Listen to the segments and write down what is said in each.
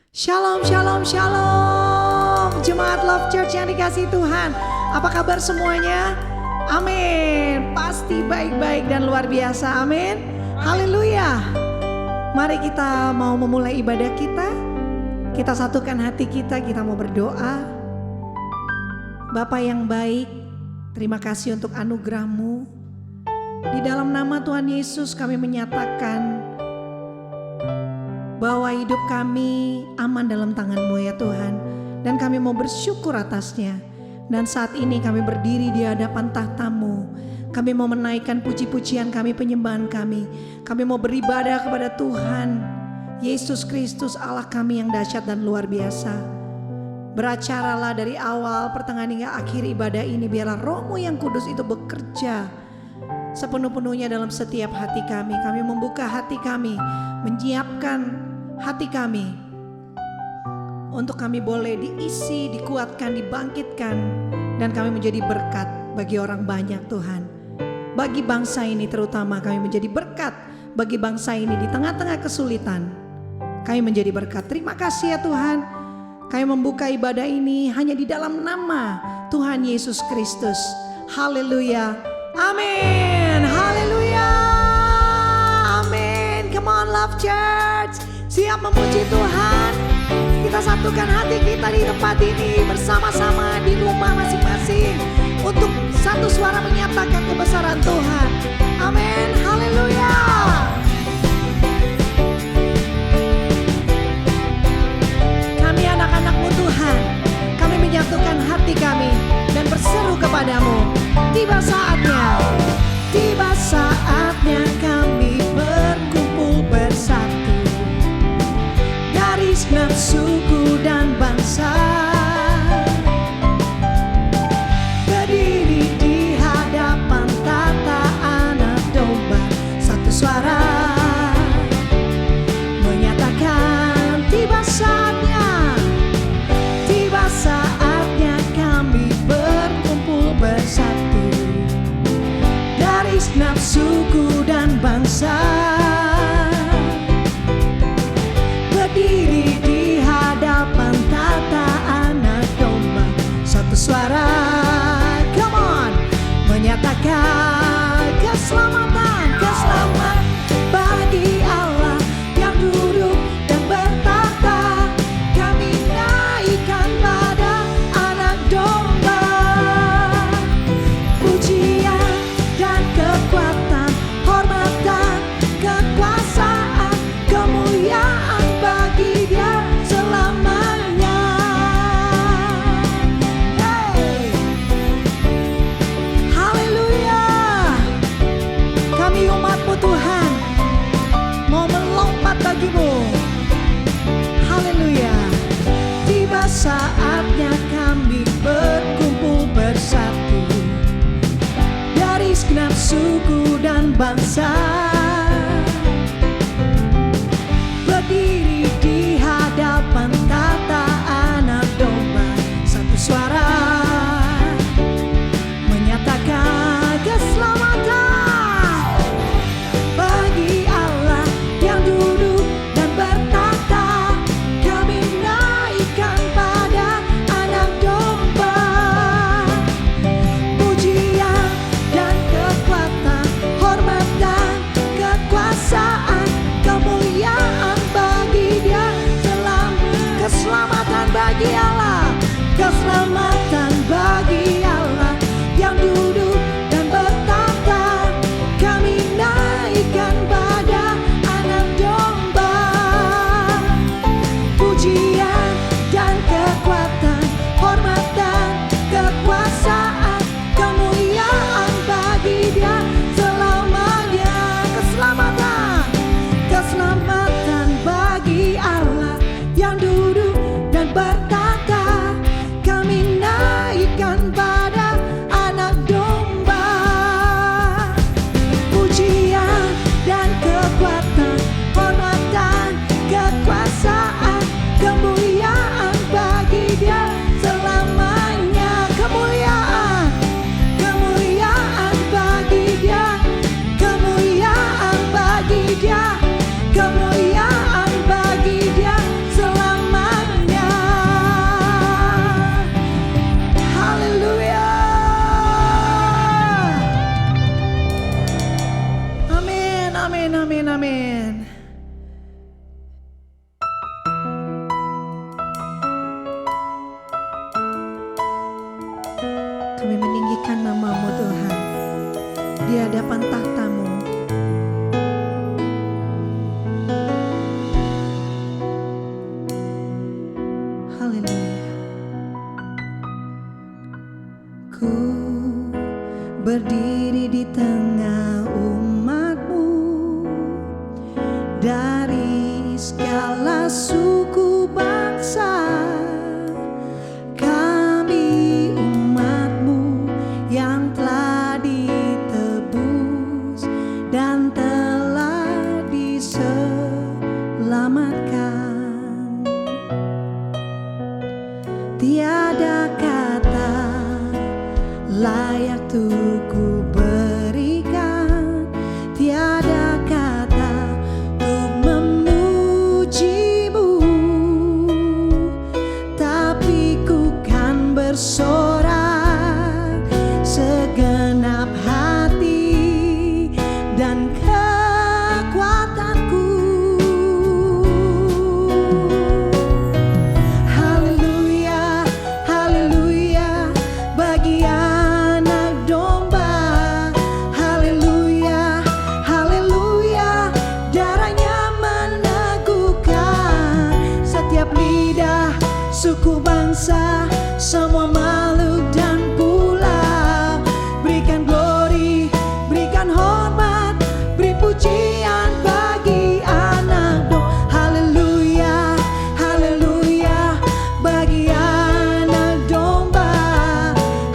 Shalom, shalom, shalom. Jemaat Love Church yang dikasihi Tuhan. Apa kabar semuanya? Amin. Pasti baik-baik dan luar biasa. Amin. Haleluya. Mari kita mau memulai ibadah kita. Kita satukan hati kita mau berdoa. Bapa yang baik, terima kasih untuk anugerah-Mu. Di dalam nama Tuhan Yesus kami menyatakan bahwa hidup kami aman dalam tangan-Mu ya Tuhan. Dan kami mau bersyukur atasnya. Dan saat ini kami berdiri di hadapan tahta-Mu. Kami mau menaikkan puji-pujian kami, penyembahan kami. Kami mau beribadah kepada Tuhan Yesus Kristus, Allah kami yang dahsyat dan luar biasa. Beracaralah dari awal, pertengahan hingga akhir ibadah ini. Biarlah Roh-Mu yang kudus itu bekerja sepenuh-penuhnya dalam setiap hati kami. Kami membuka hati kami, menyiapkan hati kami untuk kami boleh diisi, dikuatkan, dibangkitkan, dan kami menjadi berkat bagi orang banyak Tuhan. Bagi bangsa ini terutama kami menjadi berkat. Bagi bangsa ini di tengah-tengah kesulitan kami menjadi berkat. Terima kasih ya Tuhan. Kami membuka ibadah ini hanya di dalam nama Tuhan Yesus Kristus. Haleluya. Amin. Haleluya. Amin. Come on Love Church. Siap memuji Tuhan. Kita satukan hati kita di tempat ini bersama-sama di rumah masing-masing untuk satu suara menyatakan kebesaran Tuhan. Amin. Haleluya. Kami anak-anak-Mu Tuhan. Kami menyatukan hati kami dan berseru kepadamu. Tiba saatnya. Tiba saatnya kami berkumpul bersatu dari segenap suku dan bangsa, berdiri di hadapan tahta Anak Domba, satu suara menyatakan tiba saatnya kami berkumpul bersatu dari segenap suku dan bangsa, berdiri di hadapan tahta Anak Domba, satu suara, come on, menyatakan keselamatan, keselamatan bagi Allah yang duduk dan bertahta. Kami naikkan pada Anak Domba, pujian dan kekuatan, hormat dan kekuasaan, kemuliaan bagi Dia selamanya. Hey. Haleluya. Kami umat-Mu Tuhan mau melompat bagi-Mu. Haleluya. Tiba saatnya kami berkumpul bersatu dari segenap suku dan bangsa, berdiri di hadapan tahta Anak Domba, satu suara menyatakan keselamatan bagi Allah yang duduk dan bertahta. Kami naikkan pada Anak Domba, pujian dan kekuatan, hormat dan amin, amin, amin. Kami meninggikan nama-Mu Tuhan di hadapan tahta-Mu. Haleluya. Ku berdiri di tengah umat-Mu, dari segala suku bangsa. Kami umat-Mu yang telah ditebus dan telah diselamatkan. Tiada kata layak tuh ku berikan, tiada kata untuk memuji-Mu, tapi ku kan bersorak segenap hati dan kekuatanku. Haleluya, haleluya bagi anak domba. Haleluya, haleluya, darahnya meneguhkan setiap lidah, suku, bangsa, semua makhluk dan pulau. Berikan glory, berikan hormat, beri pujian bagi anak domba. Haleluya, haleluya bagi anak domba.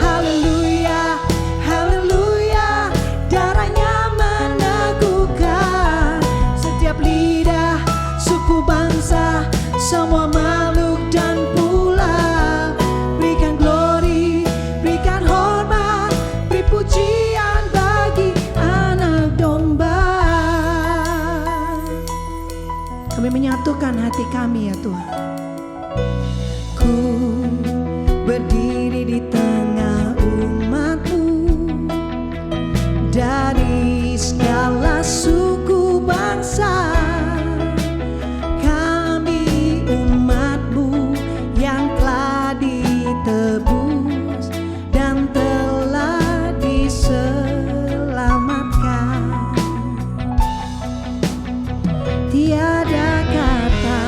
Haleluya, haleluya, darahnya meneguhkan setiap lidah, suku, bangsa, semua makhluk dan pulau. Berikan glory, berikan hormat, beri pujian bagi anak domba. Kami menyatukan hati kami ya Tuhan. Ku berdiri di tengah umat-Mu, dari segala suku bangsa. Kami umat-Mu yang telah ditebus dan telah diselamatkan. Tiada kata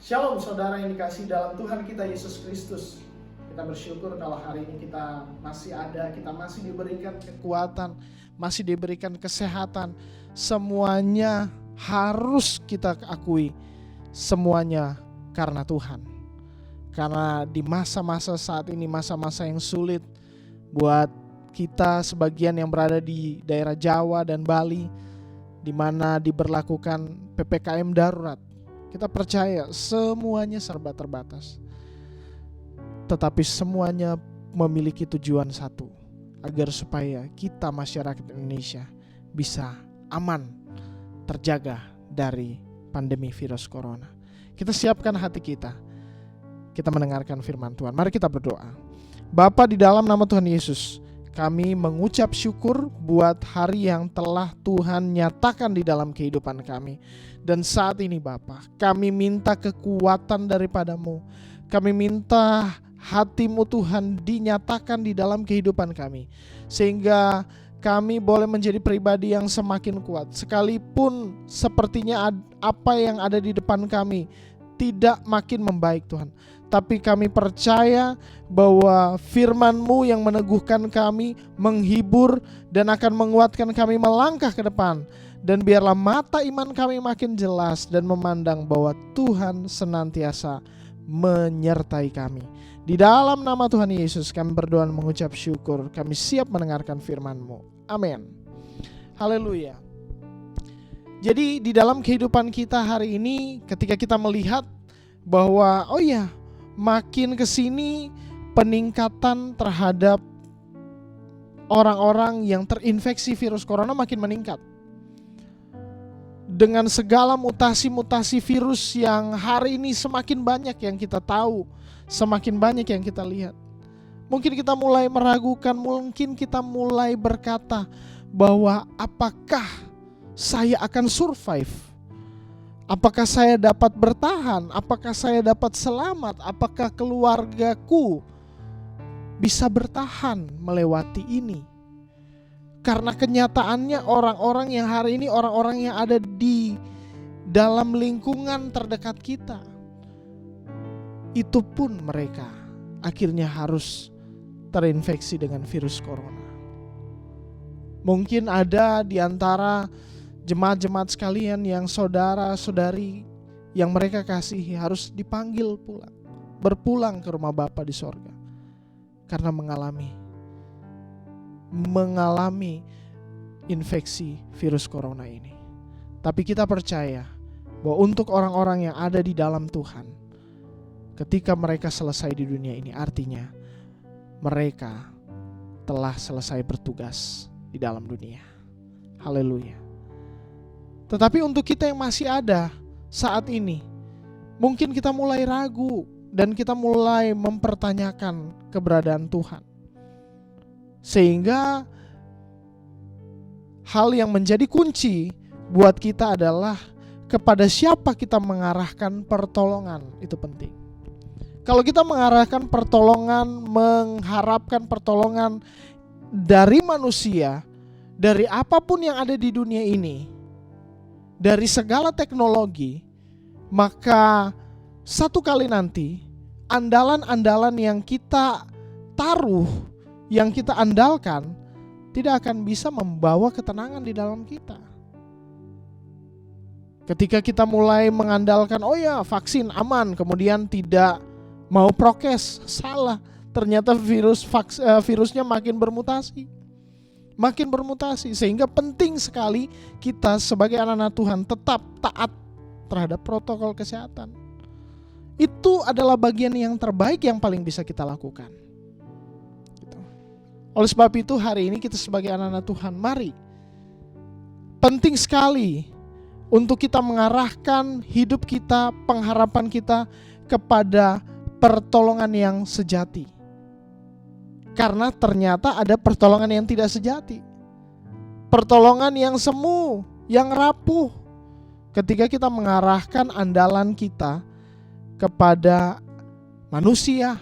Shalom saudara yang dikasihi dalam Tuhan kita Yesus Kristus. Kita bersyukur kalau hari ini kita masih ada, kita masih diberikan kekuatan, masih diberikan kesehatan. Semuanya harus kita akui, semuanya karena Tuhan. Karena di masa-masa saat ini, masa-masa yang sulit buat kita sebagian yang berada di daerah Jawa dan Bali, di mana diberlakukan PPKM darurat. Kita percaya semuanya serba terbatas, tetapi semuanya memiliki tujuan satu, agar supaya kita masyarakat Indonesia bisa aman, terjaga dari pandemi virus corona. Kita siapkan hati kita mendengarkan firman Tuhan. Mari kita berdoa. Bapa, di dalam nama Tuhan Yesus, kami mengucap syukur buat hari yang telah Tuhan nyatakan di dalam kehidupan kami. Dan saat ini Bapa, kami minta kekuatan daripadamu. Kami minta hati-Mu Tuhan dinyatakan di dalam kehidupan kami, sehingga kami boleh menjadi pribadi yang semakin kuat. Sekalipun sepertinya apa yang ada di depan kami tidak makin membaik Tuhan, tapi kami percaya bahwa firman-Mu yang meneguhkan kami, menghibur dan akan menguatkan kami melangkah ke depan. Dan biarlah mata iman kami makin jelas dan memandang bahwa Tuhan senantiasa menyertai kami. Di dalam nama Tuhan Yesus kami berdoa dan mengucap syukur. Kami siap mendengarkan firman-Mu. Amin. Haleluya. Jadi di dalam kehidupan kita hari ini, ketika kita melihat bahwa makin kesini peningkatan terhadap orang-orang yang terinfeksi virus corona makin meningkat. Dengan segala mutasi-mutasi virus yang hari ini semakin banyak yang kita tahu, semakin banyak yang kita lihat. Mungkin kita mulai meragukan, mungkin kita mulai berkata bahwa apakah saya akan survive? Apakah saya dapat bertahan? Apakah saya dapat selamat? Apakah keluargaku bisa bertahan melewati ini? Karena kenyataannya orang-orang yang hari ini, orang-orang yang ada di dalam lingkungan terdekat kita, itu pun mereka akhirnya harus terinfeksi dengan virus corona. Mungkin ada di antara jemaat-jemaat sekalian yang saudara-saudari yang mereka kasihi harus dipanggil pulang, berpulang ke rumah Bapa di sorga, karena mengalami infeksi virus corona ini. Tapi kita percaya bahwa untuk orang-orang yang ada di dalam Tuhan, ketika mereka selesai di dunia ini, artinya mereka telah selesai bertugas di dalam dunia. Haleluya. Tetapi untuk kita yang masih ada saat ini, mungkin kita mulai ragu dan kita mulai mempertanyakan keberadaan Tuhan. Sehingga hal yang menjadi kunci buat kita adalah kepada siapa kita mengarahkan pertolongan. Itu penting. Kalau kita mengarahkan pertolongan, mengharapkan pertolongan dari manusia, dari apapun yang ada di dunia ini, dari segala teknologi, maka satu kali nanti andalan-andalan yang kita taruh, yang kita andalkan, tidak akan bisa membawa ketenangan di dalam kita. Ketika kita mulai mengandalkan, vaksin aman, kemudian tidak mau prokes, salah. Ternyata virusnya makin bermutasi. Sehingga penting sekali kita sebagai anak-anak Tuhan tetap taat terhadap protokol kesehatan. Itu adalah bagian yang terbaik yang paling bisa kita lakukan. Oleh sebab itu hari ini kita sebagai anak-anak Tuhan, mari, penting sekali untuk kita mengarahkan hidup kita, pengharapan kita kepada pertolongan yang sejati. Karena ternyata ada pertolongan yang tidak sejati, pertolongan yang semu, yang rapuh. Ketika kita mengarahkan andalan kita kepada manusia,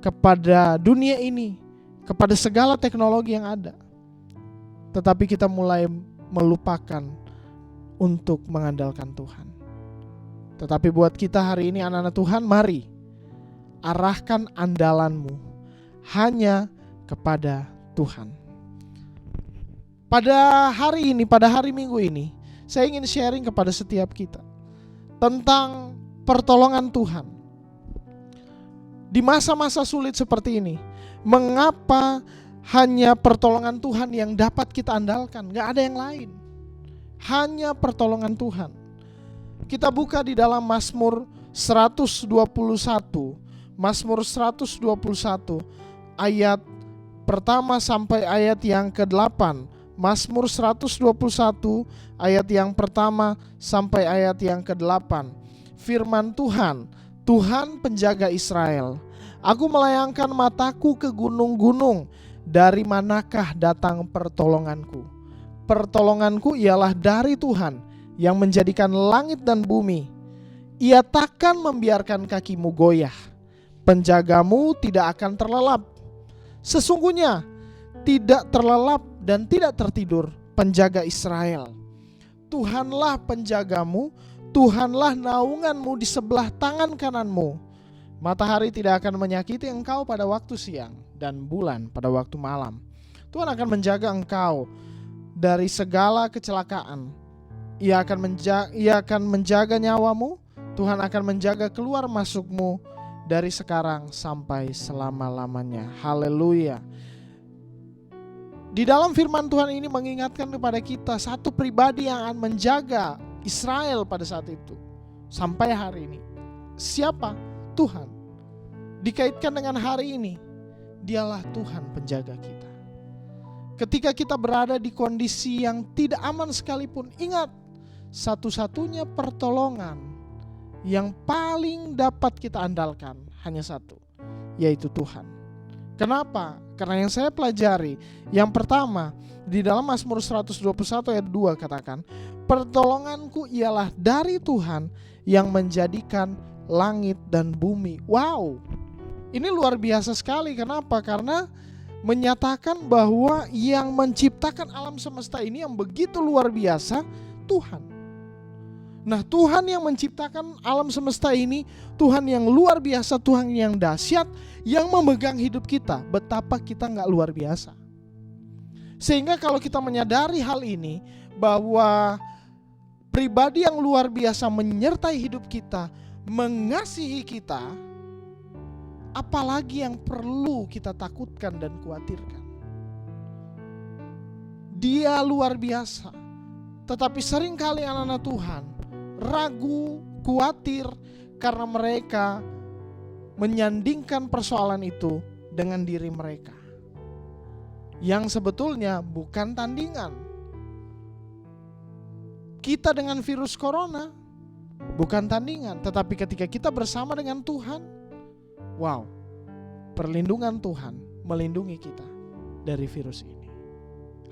kepada dunia ini, kepada segala teknologi yang ada, tetapi kita mulai melupakan untuk mengandalkan Tuhan. Tetapi buat kita hari ini anak-anak Tuhan, mari arahkan andalanmu hanya kepada Tuhan. Pada hari ini, pada hari Minggu ini, saya ingin sharing kepada setiap kita tentang pertolongan Tuhan. Di masa-masa sulit seperti ini, mengapa hanya pertolongan Tuhan yang dapat kita andalkan? Gak ada yang lain. Hanya pertolongan Tuhan. Kita buka di dalam Mazmur 121. Mazmur 121 ayat pertama sampai ayat yang ke-8. Mazmur 121 ayat yang pertama sampai ayat yang ke-8. Firman Tuhan, Tuhan penjaga Israel. Aku melayangkan mataku ke gunung-gunung, dari manakah datang pertolonganku? Pertolonganku ialah dari Tuhan yang menjadikan langit dan bumi. Ia takkan membiarkan kakimu goyah. Penjagamu tidak akan terlelap. Sesungguhnya tidak terlelap dan tidak tertidur penjaga Israel. Tuhanlah penjagamu, Tuhanlah naunganmu di sebelah tangan kananmu. Matahari tidak akan menyakiti engkau pada waktu siang, dan bulan pada waktu malam. Tuhan akan menjaga engkau dari segala kecelakaan. Ia akan menjaga nyawamu. Tuhan akan menjaga keluar masukmu dari sekarang sampai selama-lamanya. Haleluya. Di dalam firman Tuhan ini mengingatkan kepada kita satu pribadi yang akan menjaga Israel pada saat itu sampai hari ini. Siapa? Tuhan. Dikaitkan dengan hari ini, dialah Tuhan penjaga kita. Ketika kita berada di kondisi yang tidak aman sekalipun, ingat, satu-satunya pertolongan yang paling dapat kita andalkan hanya satu, yaitu Tuhan. Kenapa? Karena yang saya pelajari, yang pertama, di dalam Mazmur 121 ayat 2 katakan, pertolonganku ialah dari Tuhan yang menjadikan langit dan bumi. Wow, ini luar biasa sekali. Kenapa? Karena menyatakan bahwa yang menciptakan alam semesta ini yang begitu luar biasa, Tuhan. Nah, Tuhan yang menciptakan alam semesta ini, Tuhan yang luar biasa, Tuhan yang dahsyat, yang memegang hidup kita. Betapa kita gak luar biasa. Sehingga kalau kita menyadari hal ini, bahwa pribadi yang luar biasa menyertai hidup kita, mengasihi kita, apalagi yang perlu kita takutkan dan khawatirkan. Dia luar biasa. Tetapi seringkali anak-anak Tuhan ragu, khawatir karena mereka menyandingkan persoalan itu dengan diri mereka, yang sebetulnya bukan tandingan. Kita dengan virus corona bukan tandingan, tetapi ketika kita bersama dengan Tuhan, wow, perlindungan Tuhan melindungi kita dari virus ini.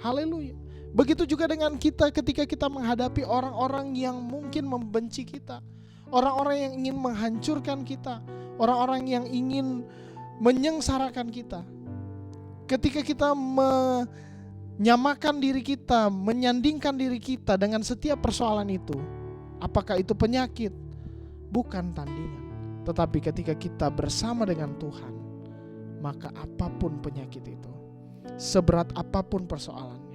Haleluya. Begitu juga dengan kita ketika kita menghadapi orang-orang yang mungkin membenci kita, orang-orang yang ingin menghancurkan kita, orang-orang yang ingin menyengsarakan kita. Ketika kita menyamakan diri kita, menyandingkan diri kita dengan setiap persoalan itu, apakah itu penyakit? Bukan tandingan. Tetapi ketika kita bersama dengan Tuhan, maka apapun penyakit itu, seberat apapun persoalannya,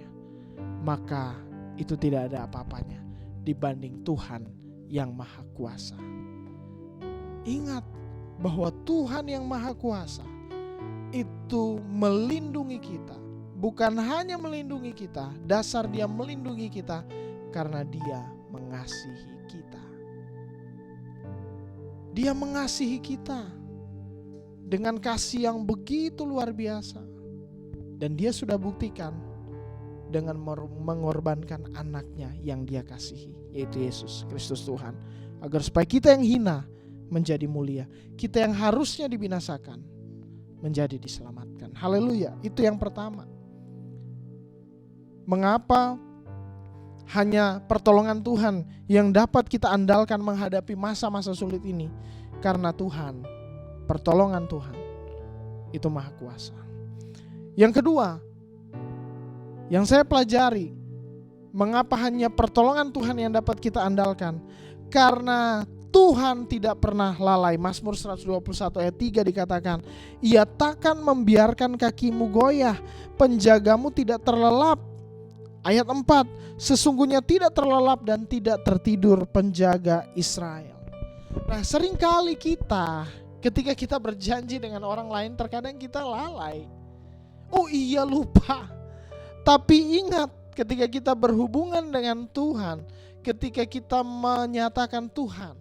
maka itu tidak ada apa-apanya dibanding Tuhan yang Maha Kuasa. Ingat bahwa Tuhan yang Maha Kuasa itu melindungi kita. Bukan hanya melindungi kita, dasar Dia melindungi kita karena Dia mengasihi kita. Dia mengasihi kita dengan kasih yang begitu luar biasa. Dan Dia sudah buktikan dengan mengorbankan anaknya yang Dia kasihi, yaitu Yesus Kristus Tuhan, agar supaya kita yang hina menjadi mulia, kita yang harusnya dibinasakan menjadi diselamatkan. Haleluya. Itu yang pertama. Mengapa hanya pertolongan Tuhan yang dapat kita andalkan menghadapi masa-masa sulit ini? Karena Tuhan, pertolongan Tuhan itu Maha Kuasa. Yang kedua, yang saya pelajari, mengapa hanya pertolongan Tuhan yang dapat kita andalkan? Karena Tuhan tidak pernah lalai. Mazmur 121 ayat 3 dikatakan, Ia takkan membiarkan kakimu goyah, penjagamu tidak terlelap. Ayat 4, sesungguhnya tidak terlelap dan tidak tertidur penjaga Israel. Nah, seringkali kita ketika kita berjanji dengan orang lain, terkadang kita lalai. Oh iya, lupa. Tapi ingat, ketika kita berhubungan dengan Tuhan, ketika kita menyatakan, Tuhan,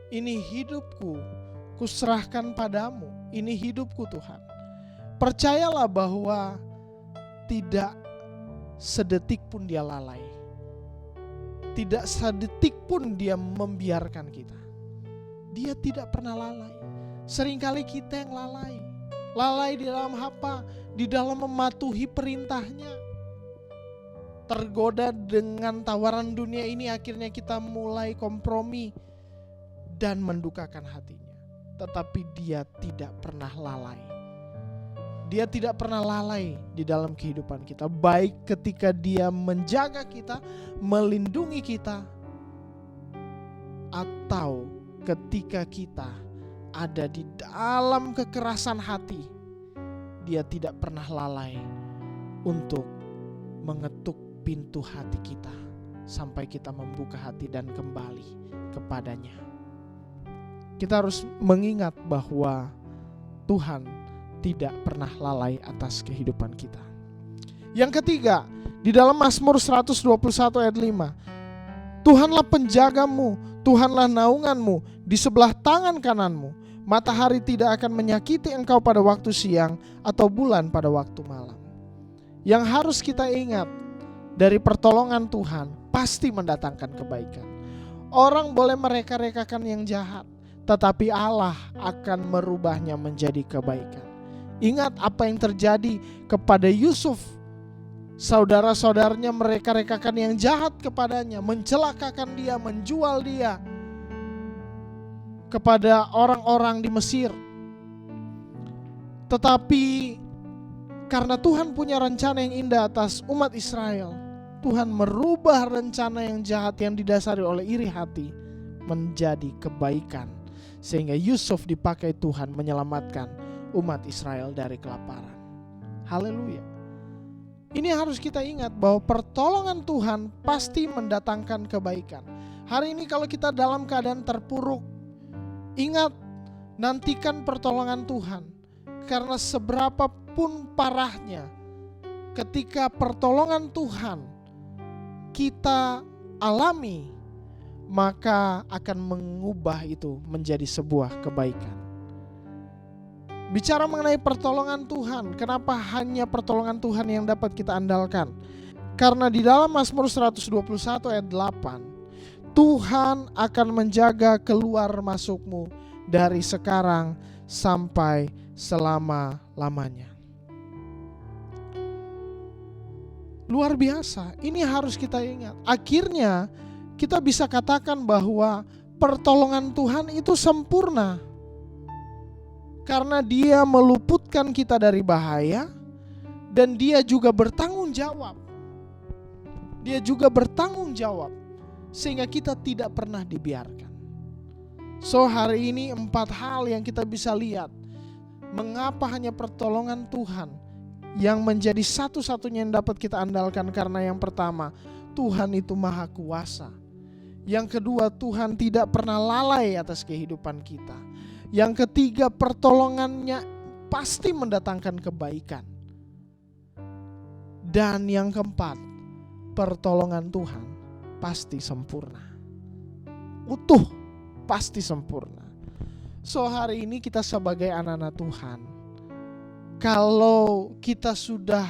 ini hidupku, kuserahkan padamu. Ini hidupku Tuhan. Percayalah bahwa tidak sedetik pun dia lalai. Tidak sedetik pun dia membiarkan kita. Dia tidak pernah lalai. Seringkali kita yang lalai. Lalai di dalam apa? Di dalam mematuhi perintahnya. Tergoda dengan tawaran dunia ini, akhirnya kita mulai kompromi dan mendukakan hatinya. Tetapi dia tidak pernah lalai. Dia tidak pernah lalai di dalam kehidupan kita. Baik ketika dia menjaga kita, melindungi kita, atau ketika kita ada di dalam kekerasan hati, dia tidak pernah lalai untuk mengetuk pintu hati kita sampai kita membuka hati dan kembali kepadanya. Kita harus mengingat bahwa Tuhan tidak pernah lalai atas kehidupan kita. Yang ketiga, di dalam Mazmur 121 ayat 5, Tuhanlah penjagamu, Tuhanlah naunganmu, di sebelah tangan kananmu. Matahari tidak akan menyakiti engkau pada waktu siang, atau bulan pada waktu malam. Yang harus kita ingat, dari pertolongan Tuhan pasti mendatangkan kebaikan. Orang boleh mereka-rekakan yang jahat, tetapi Allah akan merubahnya menjadi kebaikan. Ingat apa yang terjadi kepada Yusuf. Saudara-saudaranya mereka-rekakan yang jahat kepadanya, mencelakakan dia, menjual dia kepada orang-orang di Mesir. Tetapi karena Tuhan punya rencana yang indah atas umat Israel, Tuhan merubah rencana yang jahat yang didasari oleh iri hati menjadi kebaikan. Sehingga Yusuf dipakai Tuhan menyelamatkan umat Israel dari kelaparan. Haleluya. Ini harus kita ingat bahwa pertolongan Tuhan pasti mendatangkan kebaikan. Hari ini kalau kita dalam keadaan terpuruk, ingat, nantikan pertolongan Tuhan. Karena seberapa pun parahnya, ketika pertolongan Tuhan kita alami, maka akan mengubah itu menjadi sebuah kebaikan. Bicara mengenai pertolongan Tuhan, kenapa hanya pertolongan Tuhan yang dapat kita andalkan? Karena di dalam Mazmur 121 ayat 8, Tuhan akan menjaga keluar masukmu dari sekarang sampai selama-lamanya. Luar biasa, ini harus kita ingat. Akhirnya kita bisa katakan bahwa pertolongan Tuhan itu sempurna. Karena dia meluputkan kita dari bahaya, dan dia juga bertanggung jawab. Dia juga bertanggung jawab sehingga kita tidak pernah dibiarkan. So hari ini 4 hal yang kita bisa lihat mengapa hanya pertolongan Tuhan yang menjadi satu-satunya yang dapat kita andalkan. Karena yang pertama, Tuhan itu maha kuasa. Yang kedua, Tuhan tidak pernah lalai atas kehidupan kita. Yang ketiga, pertolongannya pasti mendatangkan kebaikan. Dan yang keempat, pertolongan Tuhan pasti sempurna. Utuh, pasti sempurna. So hari ini kita sebagai anak-anak Tuhan, kalau kita sudah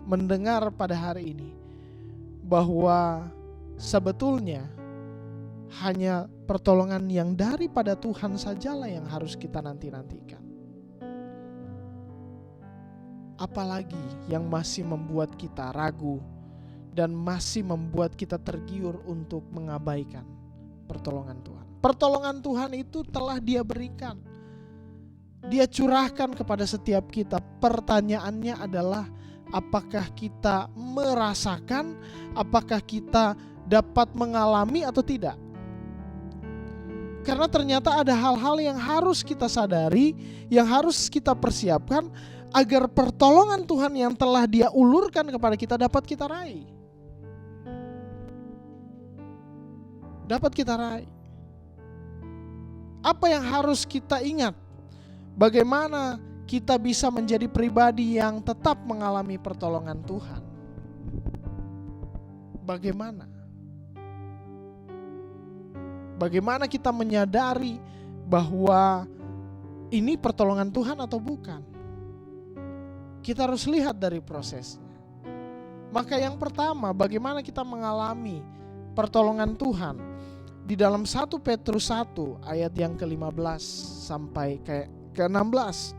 mendengar pada hari ini bahwa sebetulnya hanya pertolongan yang daripada Tuhan sajalah yang harus kita nantikan. Apalagi yang masih membuat kita ragu dan masih membuat kita tergiur untuk mengabaikan pertolongan Tuhan. Pertolongan Tuhan itu telah Dia berikan. Dia curahkan kepada setiap kita. Pertanyaannya adalah, apakah kita merasakan, apakah kita dapat mengalami atau tidak? Karena ternyata ada hal-hal yang harus kita sadari, yang harus kita persiapkan agar pertolongan Tuhan yang telah Dia ulurkan kepada kita dapat kita raih. Dapat kita raih. Apa yang harus kita ingat? Bagaimana kita bisa menjadi pribadi yang tetap mengalami pertolongan Tuhan? Bagaimana? Bagaimana kita menyadari bahwa ini pertolongan Tuhan atau bukan? Kita harus lihat dari prosesnya. Maka yang pertama, bagaimana kita mengalami pertolongan Tuhan? Di dalam 1 Petrus 1 ayat yang ke-15 sampai ke-16.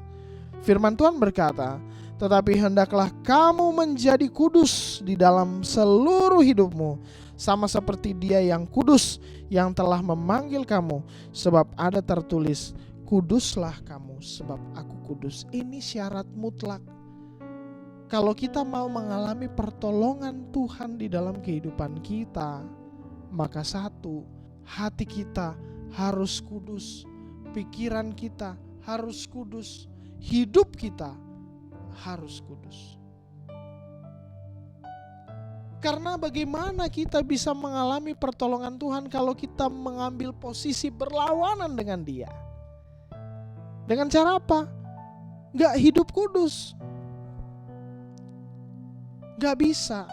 Firman Tuhan berkata, "Tetapi hendaklah kamu menjadi kudus di dalam seluruh hidupmu, sama seperti Dia yang kudus yang telah memanggil kamu, sebab ada tertulis, kuduslah kamu sebab aku kudus." Ini syarat mutlak. Kalau kita mau mengalami pertolongan Tuhan di dalam kehidupan kita, maka satu, hati kita harus kudus, pikiran kita harus kudus, hidup kita harus kudus. Karena bagaimana kita bisa mengalami pertolongan Tuhan kalau kita mengambil posisi berlawanan dengan Dia? Dengan cara apa? Gak hidup kudus. Gak bisa.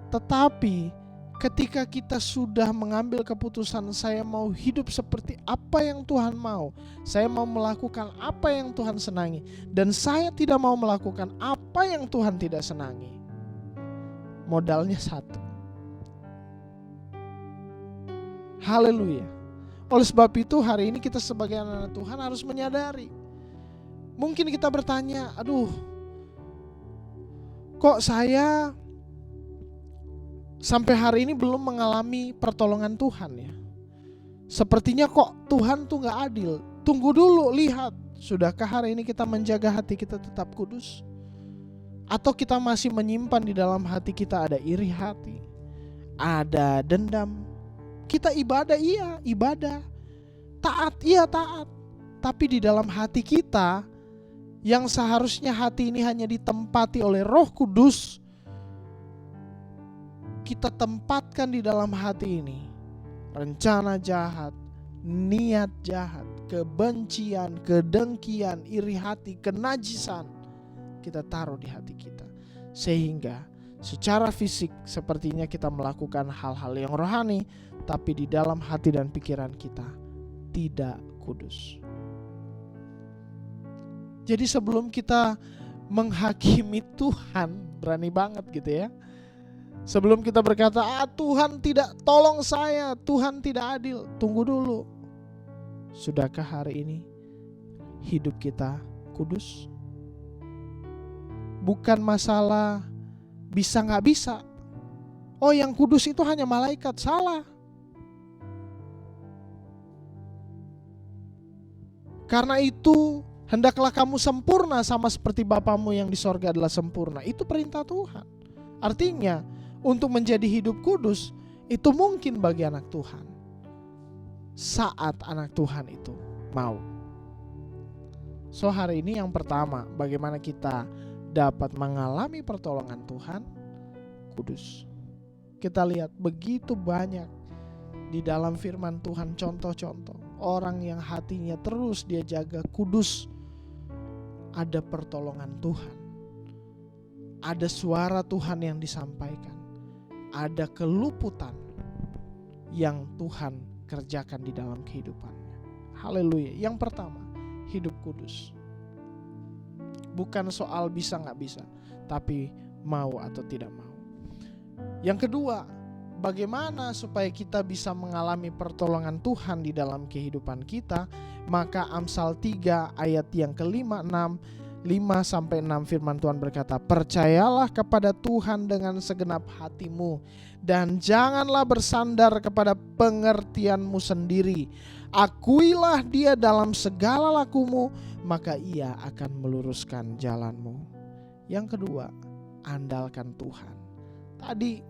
Tetapi ketika kita sudah mengambil keputusan, saya mau hidup seperti apa yang Tuhan mau, saya mau melakukan apa yang Tuhan senangi, dan saya tidak mau melakukan apa yang Tuhan tidak senangi. Modalnya satu. Haleluya. Oleh sebab itu hari ini kita sebagai anak Tuhan harus menyadari. Mungkin kita bertanya, aduh, kok saya sampai hari ini belum mengalami pertolongan Tuhan ya? Sepertinya kok Tuhan tuh gak adil. Tunggu dulu, lihat. Sudahkah hari ini kita menjaga hati kita tetap kudus? Atau kita masih menyimpan di dalam hati kita ada iri hati, ada dendam? Kita ibadah, iya ibadah, taat, iya taat, tapi di dalam hati kita yang seharusnya hati ini hanya ditempati oleh Roh Kudus, kita tempatkan di dalam hati ini rencana jahat, niat jahat, kebencian, kedengkian, iri hati, kenajisan, kita taruh di hati kita. Sehingga secara fisik sepertinya kita melakukan hal-hal yang rohani, tapi di dalam hati dan pikiran kita tidak kudus. Jadi sebelum kita menghakimi Tuhan, berani banget gitu ya. Sebelum kita berkata, Tuhan tidak tolong saya, Tuhan tidak adil. Tunggu dulu. Sudahkah hari ini hidup kita kudus? Bukan masalah bisa gak bisa. Oh, yang kudus itu hanya malaikat. Salah. Karena itu hendaklah kamu sempurna sama seperti Bapamu yang di sorga adalah sempurna. Itu perintah Tuhan. Artinya untuk menjadi hidup kudus itu mungkin bagi anak Tuhan, saat anak Tuhan itu mau. So hari ini yang pertama, bagaimana kita dapat mengalami pertolongan Tuhan? Kudus. Kita lihat begitu banyak di dalam firman Tuhan contoh-contoh orang yang hatinya terus dia jaga kudus, ada pertolongan Tuhan, ada suara Tuhan yang disampaikan, ada keluputan yang Tuhan kerjakan di dalam kehidupannya. Haleluya. Yang pertama, hidup kudus. Bukan soal bisa gak bisa, tapi mau atau tidak mau. Yang kedua, bagaimana supaya kita bisa mengalami pertolongan Tuhan di dalam kehidupan kita? Maka Amsal 3 ayat yang ke-5, 5-6 firman Tuhan berkata, percayalah kepada Tuhan dengan segenap hatimu dan janganlah bersandar kepada pengertianmu sendiri. Akuilah Dia dalam segala lakumu, maka Ia akan meluruskan jalanmu. Yang kedua, andalkan Tuhan. Tadi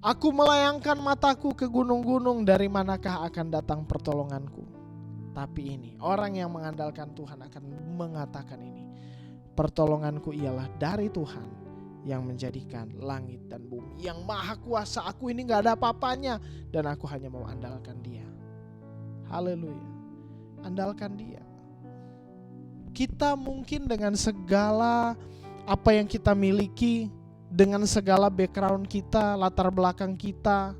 Aku melayangkan mataku ke gunung-gunung, dari manakah akan datang pertolonganku? Tapi ini, orang yang mengandalkan Tuhan akan mengatakan ini, pertolonganku ialah dari Tuhan yang menjadikan langit dan bumi, yang maha kuasa. Aku ini gak ada apa-apanya dan aku hanya mau andalkan Dia. Haleluya. Andalkan Dia. Kita mungkin dengan segala apa yang kita miliki, dengan segala background kita, latar belakang kita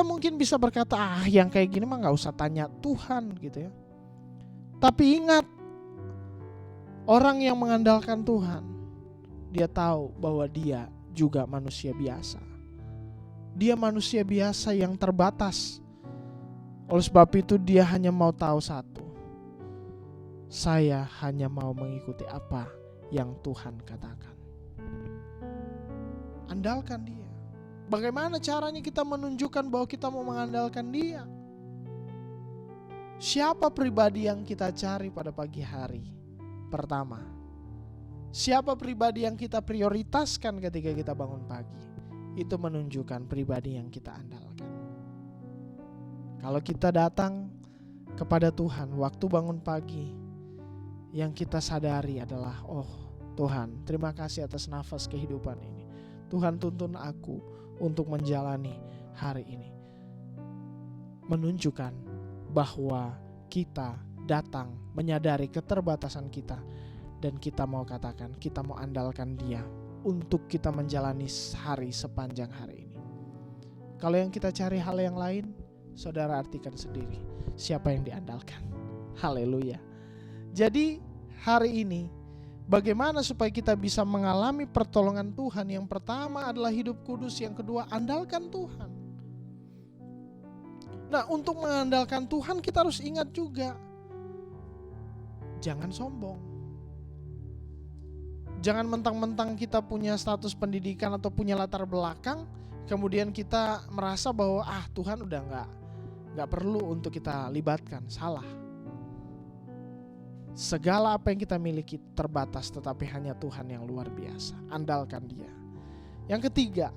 mungkin bisa berkata, yang kayak gini mah gak usah tanya Tuhan gitu ya. Tapi ingat, orang yang mengandalkan Tuhan, dia tahu bahwa dia juga manusia biasa. Dia manusia biasa yang terbatas. Oleh sebab itu dia hanya mau tahu satu, saya hanya mau mengikuti apa yang Tuhan katakan. Andalkan Dia. Bagaimana caranya kita menunjukkan bahwa kita mau mengandalkan Dia? Siapa pribadi yang kita cari pada pagi hari? Pertama, siapa pribadi yang kita prioritaskan ketika kita bangun pagi? Itu menunjukkan pribadi yang kita andalkan. Kalau kita datang kepada Tuhan waktu bangun pagi, yang kita sadari adalah, oh Tuhan, terima kasih atas nafas kehidupan ini. Tuhan, tuntun aku untuk menjalani hari ini. Menunjukkan bahwa kita datang menyadari keterbatasan kita, dan kita mau katakan, kita mau andalkan Dia untuk kita menjalani hari sepanjang hari ini. Kalau yang kita cari hal yang lain, saudara artikan sendiri siapa yang diandalkan. Haleluya. Jadi hari ini, bagaimana supaya kita bisa mengalami pertolongan Tuhan? Yang pertama adalah hidup kudus, yang kedua andalkan Tuhan. Nah, untuk mengandalkan Tuhan kita harus ingat juga, jangan sombong. Jangan mentang-mentang kita punya status pendidikan atau punya latar belakang, kemudian kita merasa bahwa Tuhan udah nggak perlu untuk kita libatkan. Salah. Segala apa yang kita miliki terbatas, tetapi hanya Tuhan yang luar biasa. Andalkan Dia. Yang ketiga,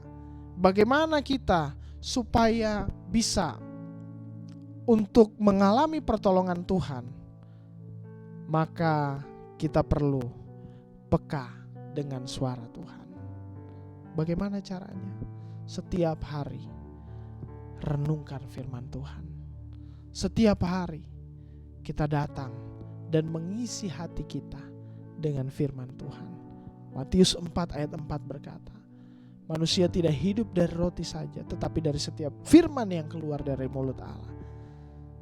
bagaimana kita supaya bisa untuk mengalami pertolongan Tuhan? Maka kita perlu peka dengan suara Tuhan. Bagaimana caranya? Setiap hari renungkan firman Tuhan. Setiap hari kita datang dan mengisi hati kita dengan firman Tuhan. Matius 4 ayat 4 berkata, manusia tidak hidup dari roti saja, tetapi dari setiap firman yang keluar dari mulut Allah.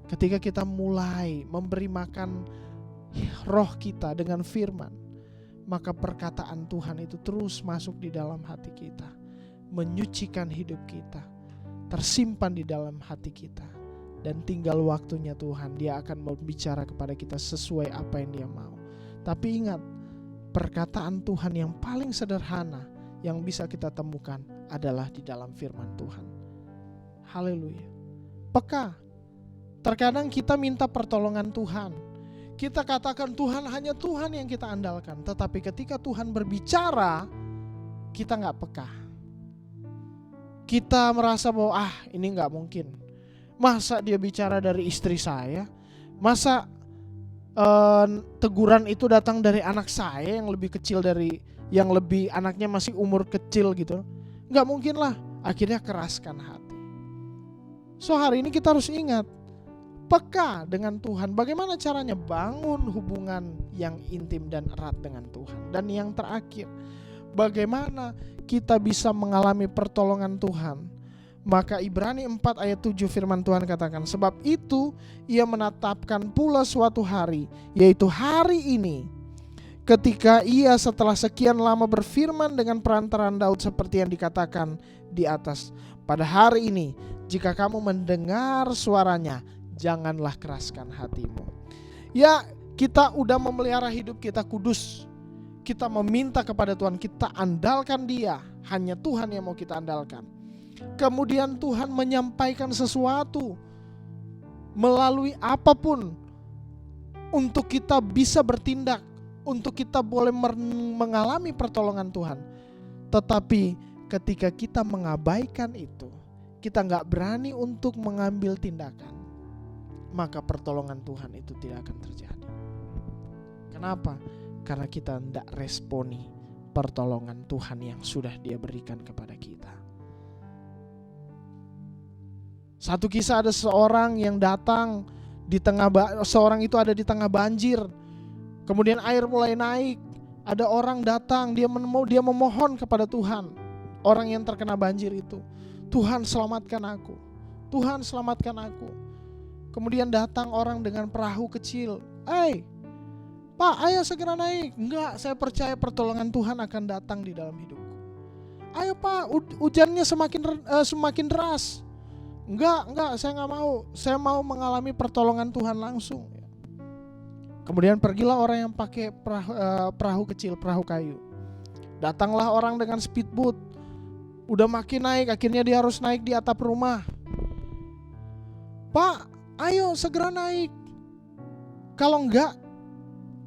Ketika kita mulai memberi makan roh kita dengan firman, maka perkataan Tuhan itu terus masuk di dalam hati kita, menyucikan hidup kita, tersimpan di dalam hati kita. Dan tinggal waktunya Tuhan, Dia akan berbicara kepada kita sesuai apa yang Dia mau. Tapi ingat, perkataan Tuhan yang paling sederhana yang bisa kita temukan adalah di dalam firman Tuhan. Haleluya. Peka. Terkadang kita minta pertolongan Tuhan. Kita katakan Tuhan, hanya Tuhan yang kita andalkan. Tetapi ketika Tuhan berbicara, kita gak peka. Kita merasa bahwa ini gak mungkin. Masa dia bicara dari istri saya? Masa teguran itu datang dari anak saya yang lebih kecil dari, yang lebih anaknya masih umur kecil gitu? Gak mungkin lah. Akhirnya keraskan hati. So hari ini kita harus ingat, peka dengan Tuhan. Bagaimana caranya bangun hubungan yang intim dan erat dengan Tuhan? Dan yang terakhir, bagaimana kita bisa mengalami pertolongan Tuhan? Maka Ibrani 4 ayat 7 firman Tuhan katakan, sebab itu Ia menetapkan pula suatu hari, yaitu hari ini, ketika Ia setelah sekian lama berfirman dengan perantaraan Daud seperti yang dikatakan di atas. Pada hari ini, jika kamu mendengar suaranya, janganlah keraskan hatimu. Ya, kita udah memelihara hidup kita kudus. Kita meminta kepada Tuhan, kita andalkan Dia. Hanya Tuhan yang mau kita andalkan. Kemudian Tuhan menyampaikan sesuatu melalui apapun untuk kita bisa bertindak, untuk kita boleh mengalami pertolongan Tuhan. Tetapi ketika kita mengabaikan itu, kita gak berani untuk mengambil tindakan, maka pertolongan Tuhan itu tidak akan terjadi. Kenapa? Karena kita tidak responi pertolongan Tuhan yang sudah Dia berikan kepada kita. Satu kisah, ada seorang yang datang seorang itu ada di tengah banjir. Kemudian air mulai naik. Ada orang datang, dia memohon kepada Tuhan. Orang yang terkena banjir itu, Tuhan selamatkan aku, Tuhan selamatkan aku. Kemudian datang orang dengan perahu kecil. Pak, ayo segera naik. Enggak, saya percaya pertolongan Tuhan akan datang di dalam hidupku. Ayo Pak, hujannya semakin deras. Enggak, saya enggak mau. Saya mau mengalami pertolongan Tuhan langsung. Kemudian pergilah orang yang pakai perahu kecil, perahu kayu. Datanglah orang dengan speedboat. Udah makin naik, akhirnya dia harus naik di atap rumah. Pak, ayo segera naik. Kalau enggak,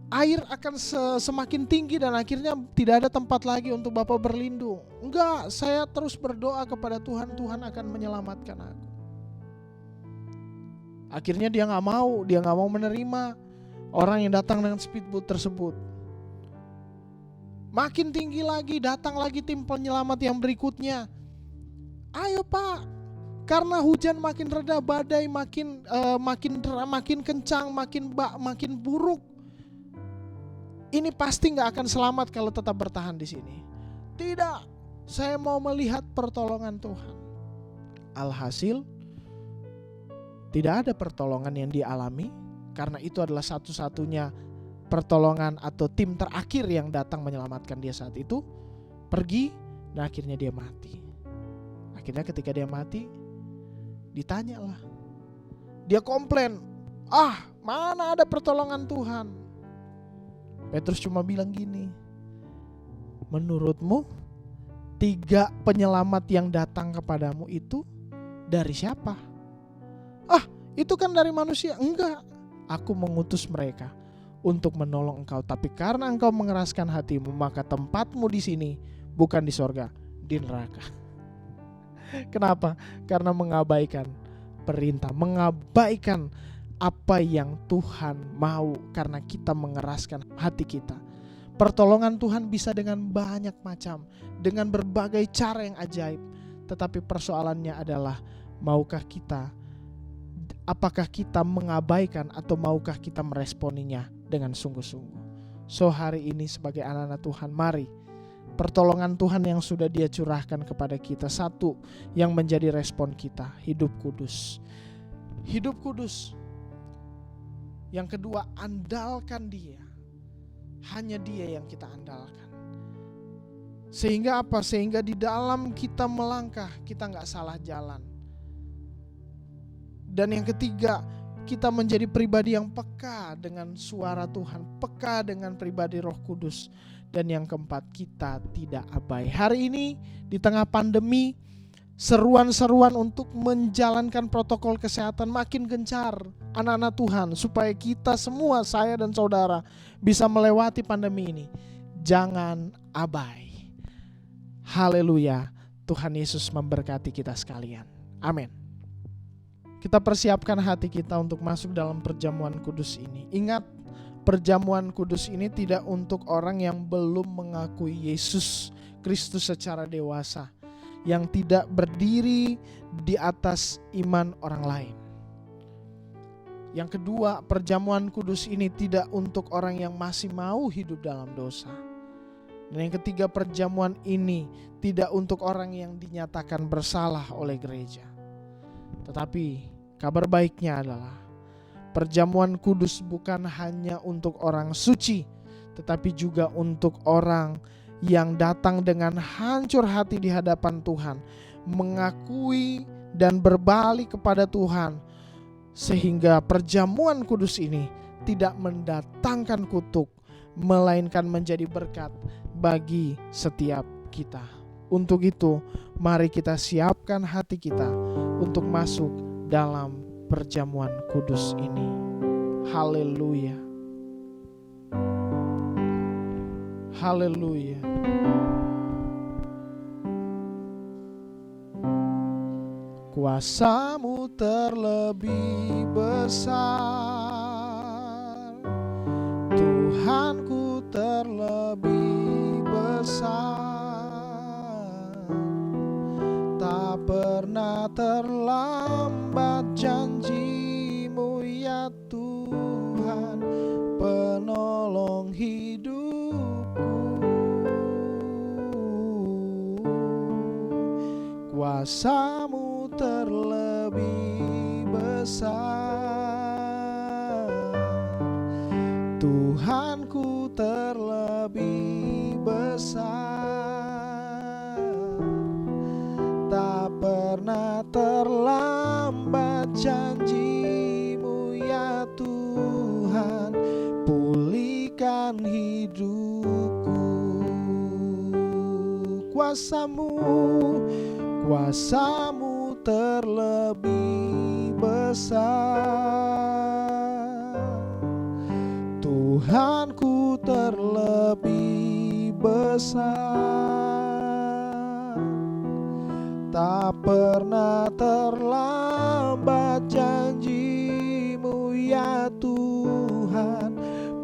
air akan semakin tinggi dan akhirnya tidak ada tempat lagi untuk Bapak berlindung. Enggak, saya terus berdoa kepada Tuhan, Tuhan akan menyelamatkan aku. Akhirnya dia gak mau menerima orang yang datang dengan speedboat tersebut. Makin tinggi lagi, datang lagi tim penyelamat yang berikutnya. Ayo Pak, karena hujan makin reda, badai makin kencang, makin buruk. Ini pasti gak akan selamat kalau tetap bertahan di sini. Tidak, saya mau melihat pertolongan Tuhan. Alhasil, tidak ada pertolongan yang dialami, karena itu adalah satu-satunya pertolongan atau tim terakhir yang datang menyelamatkan dia saat itu. Pergi dan akhirnya dia mati. Akhirnya ketika dia mati, ditanyalah. Dia komplain, mana ada pertolongan Tuhan. Petrus cuma bilang gini, menurutmu 3 penyelamat yang datang kepadamu itu dari siapa? Itu kan dari manusia. Enggak, aku mengutus mereka untuk menolong engkau. Tapi karena engkau mengeraskan hatimu, maka tempatmu di sini bukan di sorga, di neraka. Kenapa? Karena mengabaikan perintah, mengabaikan apa yang Tuhan mau, karena kita mengeraskan hati kita. Pertolongan Tuhan bisa dengan banyak macam, dengan berbagai cara yang ajaib. Tetapi persoalannya adalah, apakah kita mengabaikan atau maukah kita meresponinya dengan sungguh-sungguh. So hari ini sebagai anak-anak Tuhan, mari pertolongan Tuhan yang sudah Dia curahkan kepada kita, satu yang menjadi respon kita, hidup kudus. Hidup kudus. Yang kedua, andalkan Dia. Hanya Dia yang kita andalkan. Sehingga apa? Sehingga di dalam kita melangkah, kita gak salah jalan. Dan yang ketiga, kita menjadi pribadi yang peka dengan suara Tuhan, peka dengan pribadi Roh Kudus. Dan yang keempat, kita tidak abai. Hari ini di tengah pandemi, seruan-seruan untuk menjalankan protokol kesehatan makin gencar, anak-anak Tuhan, supaya kita semua, saya dan saudara, bisa melewati pandemi ini. Jangan abai. Haleluya. Tuhan Yesus memberkati kita sekalian. Amin. Kita persiapkan hati kita untuk masuk dalam perjamuan kudus ini. Ingat, perjamuan kudus ini tidak untuk orang yang belum mengakui Yesus Kristus secara dewasa, yang tidak berdiri di atas iman orang lain. Yang kedua, perjamuan kudus ini tidak untuk orang yang masih mau hidup dalam dosa. Dan yang ketiga, perjamuan ini tidak untuk orang yang dinyatakan bersalah oleh gereja. Tetapi kabar baiknya adalah perjamuan kudus bukan hanya untuk orang suci, tetapi juga untuk orang yang datang dengan hancur hati di hadapan Tuhan, mengakui dan berbalik kepada Tuhan, sehingga perjamuan kudus ini tidak mendatangkan kutuk, melainkan menjadi berkat bagi setiap kita. Untuk itu, mari kita siapkan hati kita untuk masuk dalam perjamuan kudus ini. Haleluya. Haleluya. Kuasa-Mu terlebih besar, Tuhanku terlebih besar. Tak pernah terlambat janji-Mu ya Tuhan, penolong hidupku. Kuasa-Mu terlebih besar, Tuhanku terlebih besar. Tak pernah terlambat janji-Mu ya Tuhan, pulihkan hidupku. Kuasa-Mu terlebih besar, Tuhanku terlebih besar. Tak pernah terlambat janji-Mu ya Tuhan,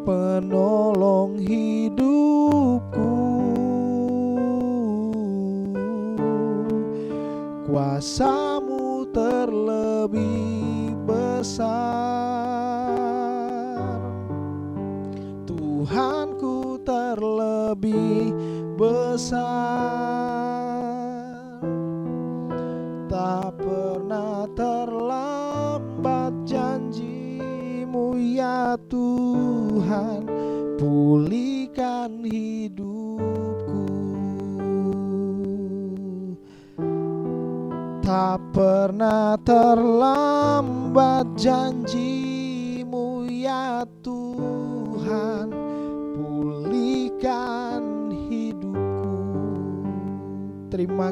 penolong hidupku. Kuasa-Mu terlebih besar, Tuhanku terlebih besar. Tak pernah terlambat janji-Mu ya Tuhan, pulihkan hidupku. Tak pernah terlambat janji-Mu ya Tuhan, pulihkan hidupku. Terima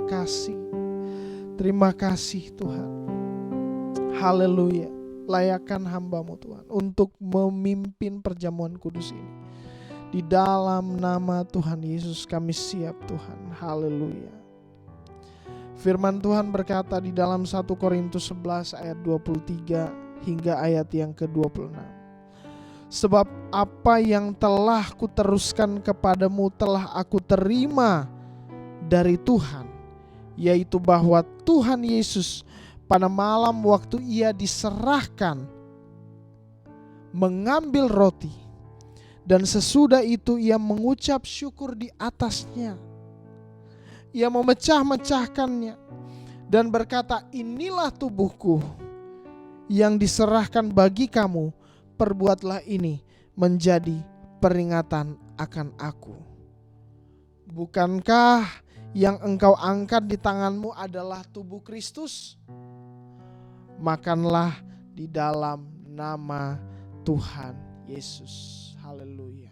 kasih Tuhan. Haleluya. Layakkan hamba-Mu Tuhan untuk memimpin perjamuan kudus ini. Di dalam nama Tuhan Yesus kami siap Tuhan. Haleluya. Firman Tuhan berkata di dalam 1 Korintus 11 ayat 23 hingga ayat yang ke-26. Sebab apa yang telah kuteruskan kepadamu telah aku terima dari Tuhan, yaitu bahwa Tuhan Yesus pada malam waktu Ia diserahkan mengambil roti, dan sesudah itu Ia mengucap syukur di atasnya. Ia memecah-mecahkannya dan berkata, inilah tubuhku yang diserahkan bagi kamu, perbuatlah ini menjadi peringatan akan aku. Bukankah yang engkau angkat di tanganmu adalah tubuh Kristus? Makanlah di dalam nama Tuhan Yesus. Haleluya.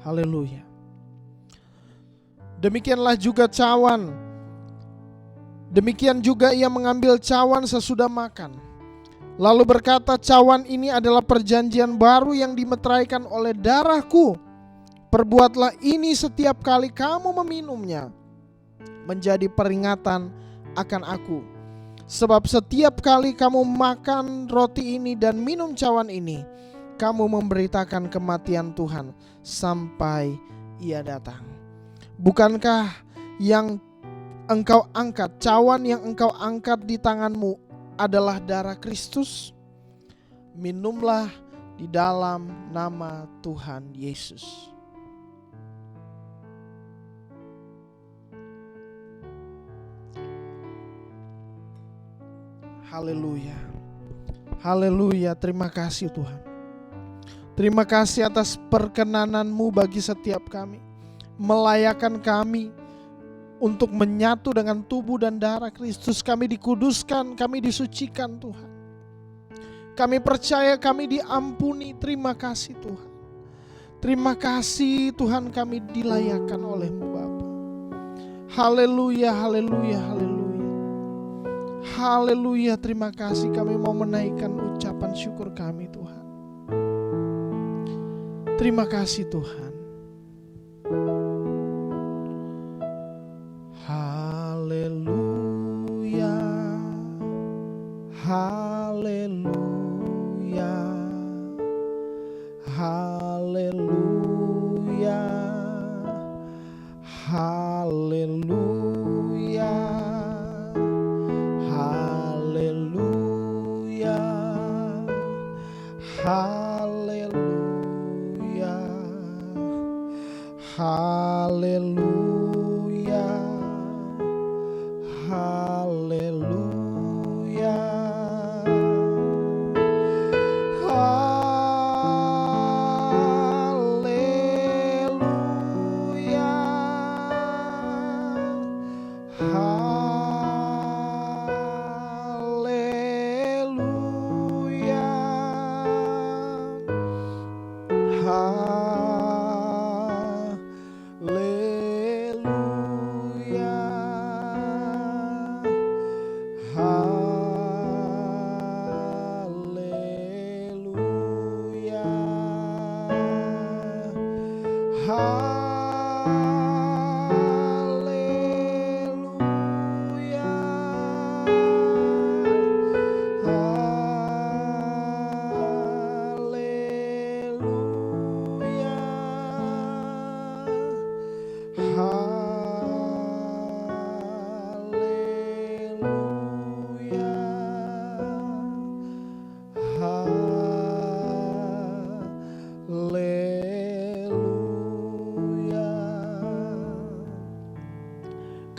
Haleluya. Demikianlah juga cawan. Demikian juga Ia mengambil cawan sesudah makan, lalu berkata, cawan ini adalah perjanjian baru yang dimeteraikan oleh darahku. Perbuatlah ini setiap kali kamu meminumnya, menjadi peringatan akan aku. Sebab setiap kali kamu makan roti ini dan minum cawan ini, kamu memberitakan kematian Tuhan sampai Ia datang. Bukankah yang engkau angkat, cawan yang engkau angkat di tanganmu adalah darah Kristus? Minumlah di dalam nama Tuhan Yesus. Haleluya. Haleluya, terima kasih Tuhan. Terima kasih atas perkenanan-Mu bagi setiap kami, melayakkan kami untuk menyatu dengan tubuh dan darah Kristus. Kami dikuduskan, kami disucikan Tuhan. Kami percaya kami diampuni. Terima kasih Tuhan. Terima kasih Tuhan, kami dilayakkan oleh-Mu Bapa. Haleluya, haleluya, haleluya. Haleluya, terima kasih. Kami mau menaikkan ucapan syukur kami Tuhan. Terima kasih Tuhan. Haleluya, haleluya, haleluya, haleluya, haleluya, haleluya, haleluya, haleluya,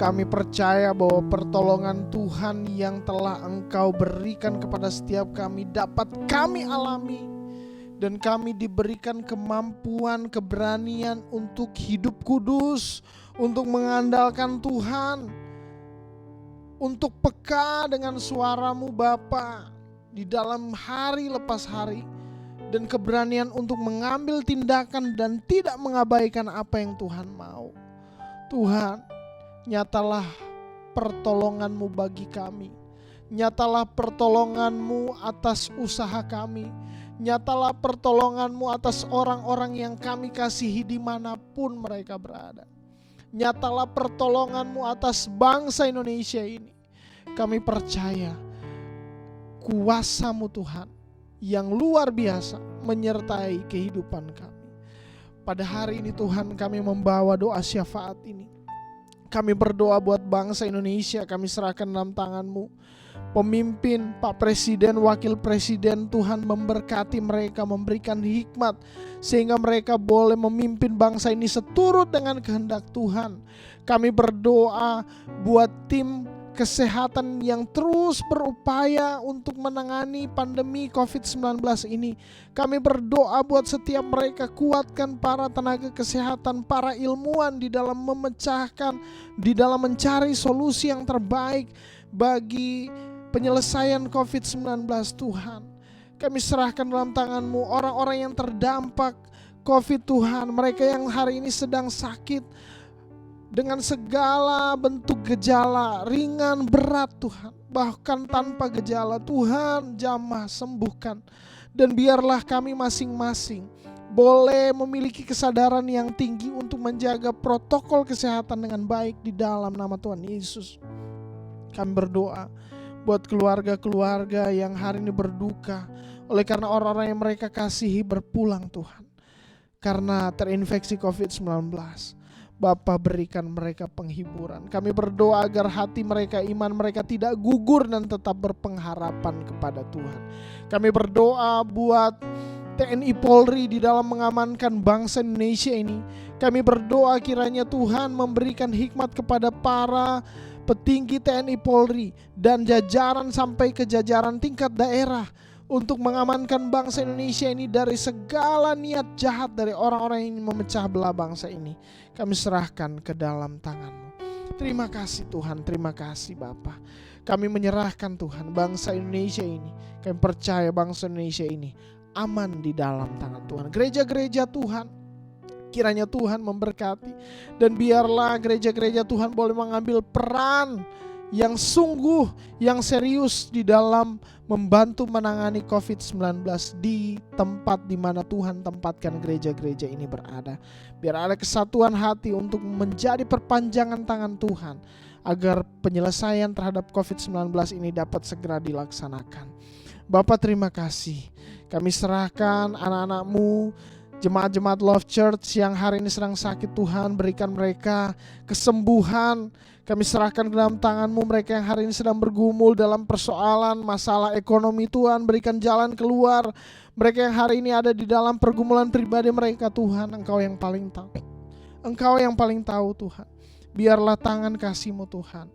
Kami percaya bahwa pertolongan Tuhan yang telah Engkau berikan kepada setiap kami dapat kami alami, dan kami diberikan kemampuan, keberanian untuk hidup kudus, untuk mengandalkan Tuhan, untuk peka dengan suara-Mu Bapa di dalam hari lepas hari, dan keberanian untuk mengambil tindakan dan tidak mengabaikan apa yang Tuhan mau. Tuhan, nyatalah pertolongan-Mu bagi kami. Nyatalah pertolongan-Mu atas usaha kami. Nyatalah pertolongan-Mu atas orang-orang yang kami kasihi dimanapun mereka berada. Nyatalah pertolongan-Mu atas bangsa Indonesia ini. Kami percaya kuasa-Mu Tuhan yang luar biasa menyertai kehidupan kami. Pada hari ini Tuhan, kami membawa doa syafaat ini. Kami berdoa buat bangsa Indonesia, kami serahkan dalam tangan-Mu. Pemimpin, Pak Presiden, Wakil Presiden, Tuhan memberkati mereka, memberikan hikmat sehingga mereka boleh memimpin bangsa ini seturut dengan kehendak Tuhan. Kami berdoa buat tim kesehatan yang terus berupaya untuk menangani pandemi COVID-19 ini. Kami berdoa buat setiap mereka, kuatkan para tenaga kesehatan, para ilmuwan di dalam memecahkan, di dalam mencari solusi yang terbaik bagi penyelesaian COVID-19 Tuhan. Kami serahkan dalam tangan-Mu orang-orang yang terdampak COVID Tuhan, mereka yang hari ini sedang sakit dengan segala bentuk gejala, ringan, berat Tuhan, bahkan tanpa gejala. Tuhan jamah sembuhkan, dan biarlah kami masing-masing boleh memiliki kesadaran yang tinggi untuk menjaga protokol kesehatan dengan baik di dalam nama Tuhan Yesus. Kami berdoa buat keluarga-keluarga yang hari ini berduka oleh karena orang-orang yang mereka kasihi berpulang Tuhan karena terinfeksi COVID-19. Bapa, berikan mereka penghiburan. Kami berdoa agar hati mereka, iman mereka tidak gugur dan tetap berpengharapan kepada Tuhan. Kami berdoa buat TNI Polri di dalam mengamankan bangsa Indonesia ini. Kami berdoa kiranya Tuhan memberikan hikmat kepada para petinggi TNI Polri dan jajaran sampai ke jajaran tingkat daerah untuk mengamankan bangsa Indonesia ini dari segala niat jahat dari orang-orang yang ingin memecah belah bangsa ini. Kami serahkan ke dalam tangan-Mu. Terima kasih Tuhan, terima kasih Bapa. Kami menyerahkan Tuhan bangsa Indonesia ini. Kami percaya bangsa Indonesia ini aman di dalam tangan Tuhan. Gereja-gereja Tuhan, kiranya Tuhan memberkati, dan biarlah gereja-gereja Tuhan boleh mengambil peran yang sungguh, yang serius di dalam membantu menangani COVID-19 di tempat di mana Tuhan tempatkan gereja-gereja ini berada. Biar ada kesatuan hati untuk menjadi perpanjangan tangan Tuhan, agar penyelesaian terhadap COVID-19 ini dapat segera dilaksanakan. Bapa, terima kasih. Kami serahkan anak-anak-Mu, jemaat-jemaat Love Church yang hari ini sedang sakit. Tuhan, berikan mereka kesembuhan. Kami serahkan ke dalam tangan-Mu mereka yang hari ini sedang bergumul dalam persoalan masalah ekonomi. Tuhan, berikan jalan keluar. Mereka yang hari ini ada di dalam pergumulan pribadi mereka, Tuhan, Engkau yang paling tahu. Engkau yang paling tahu, Tuhan. Biarlah tangan kasih-Mu, Tuhan,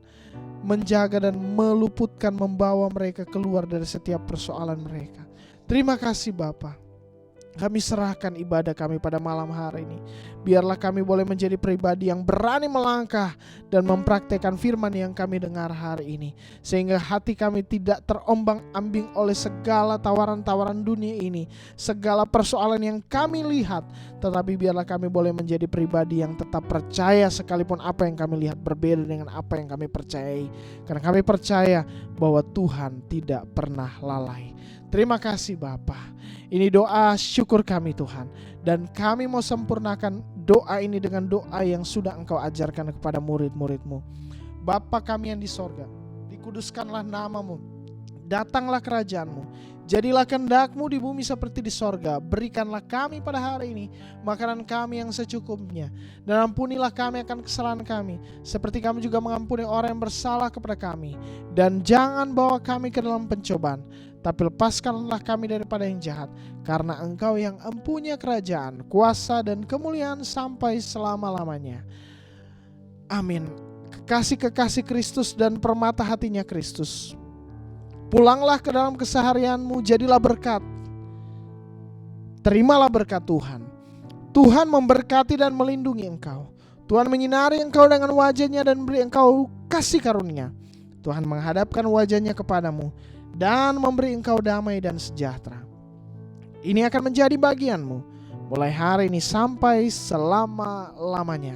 menjaga dan meluputkan, membawa mereka keluar dari setiap persoalan mereka. Terima kasih Bapa. Kami serahkan ibadah kami pada malam hari ini. Biarlah kami boleh menjadi pribadi yang berani melangkah dan mempraktekkan firman yang kami dengar hari ini, sehingga hati kami tidak terombang-ambing oleh segala tawaran-tawaran dunia ini, segala persoalan yang kami lihat. Tetapi biarlah kami boleh menjadi pribadi yang tetap percaya sekalipun apa yang kami lihat berbeda dengan apa yang kami percayai. Karena kami percaya bahwa Tuhan tidak pernah lalai. Terima kasih Bapa. Ini doa syukur kami Tuhan. Dan kami mau sempurnakan doa ini dengan doa yang sudah Engkau ajarkan kepada murid-murid-Mu. Bapa kami yang di sorga, dikuduskanlah nama-Mu, datanglah kerajaan-Mu, jadilah kehendak-Mu di bumi seperti di sorga. Berikanlah kami pada hari ini makanan kami yang secukupnya, dan ampunilah kami akan kesalahan kami, seperti kami juga mengampuni orang yang bersalah kepada kami. Dan jangan bawa kami ke dalam pencobaan, tapi lepaskanlah kami daripada yang jahat, karena Engkau yang empunya kerajaan, kuasa dan kemuliaan sampai selama-lamanya. Amin. Kekasih-kekasih Kristus dan permata hatinya Kristus, pulanglah ke dalam keseharianmu, jadilah berkat. Terimalah berkat Tuhan. Tuhan memberkati dan melindungi engkau. Tuhan menyinari engkau dengan wajahnya dan beri engkau kasih karunia. Tuhan menghadapkan wajahnya kepadamu dan memberi engkau damai dan sejahtera. Ini akan menjadi bagianmu mulai hari ini sampai selama-lamanya.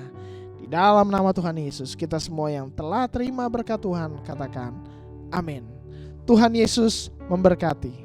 Di dalam nama Tuhan Yesus, kita semua yang telah terima berkat Tuhan katakan amin. Tuhan Yesus memberkati.